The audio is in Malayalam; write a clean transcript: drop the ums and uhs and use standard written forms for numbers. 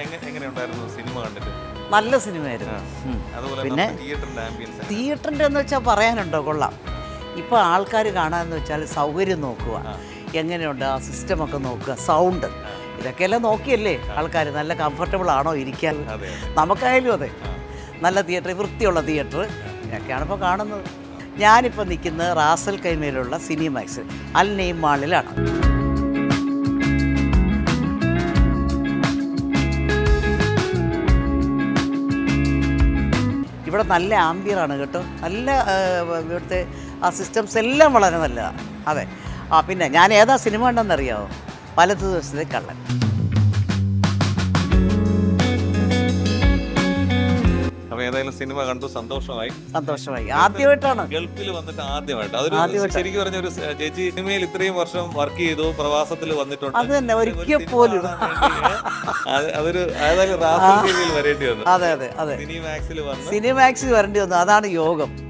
എങ്ങനെയുണ്ടായിരുന്നു സിനിമ കണ്ടിട്ട്? നല്ല സിനിമയായിരുന്നു. അതുപോലെ പിന്നെ തിയേറ്ററിന്റെ ആംബിയൻസ് തിയേറ്ററിൻ്റെ എന്ന് വെച്ചാൽ പറയാനുണ്ടോ, കൊള്ളാം. ഇപ്പോൾ ആൾക്കാർ കാണാമെന്ന് വെച്ചാൽ സൗകര്യം നോക്കുക, എങ്ങനെയുണ്ട് ആ സിസ്റ്റമൊക്കെ നോക്കുക, സൗണ്ട്, ഇതൊക്കെയെല്ലാം നോക്കിയല്ലേ ആൾക്കാർ നല്ല കംഫർട്ടബിൾ ആണോ ഇരിക്കാൻ. അതെ നമുക്കായാലും അതെ, നല്ല തിയേറ്റർ, വൃത്തിയുള്ള തിയേറ്റർ ഇതൊക്കെയാണ് ഇപ്പോൾ കാണുന്നത്. ഞാനിപ്പോൾ നിൽക്കുന്നത് റാസൽ കൈമയിലുള്ള സിനിമാക്സ് അൽ നെയ്ം മാളിലാണ്. ഇവിടെ നല്ല ആംബിയറാണ് കേട്ടോ, നല്ല ഇവിടുത്തെ ആ സിസ്റ്റംസ് എല്ലാം വളരെ നല്ലതാണ്. അതെ. പിന്നെ ഞാൻ ഏതാ സിനിമ ഉണ്ടെന്നറിയാമോ? വലതു ദിവസത്തെ കള്ളൻ. അപ്പൊ ഏതായാലും സിനിമ കണ്ടു, സന്തോഷമായി. ആദ്യമായിട്ടാണ് ഗൾഫിൽ വന്നിട്ട് ആദ്യമായിട്ട് അതൊരു ശരിക്കും പറഞ്ഞ ഒരു ചേച്ചി സിനിമയിൽ ഇത്രയും വർഷം വർക്ക് ചെയ്തു, പ്രവാസത്തിൽ വന്നിട്ടുണ്ട്. അത് തന്നെ, ഒരിക്കൽ പോലും അതൊരു ഏതായാലും റാസൽ കൈമയിൽ വരേണ്ടി വന്നു. അതെ അതെ അതെ, സിനിമാക്സിൽ വന്നു, സിനിമാക്സിൽ വരേണ്ടി വന്നു. അതാണ് യോഗം.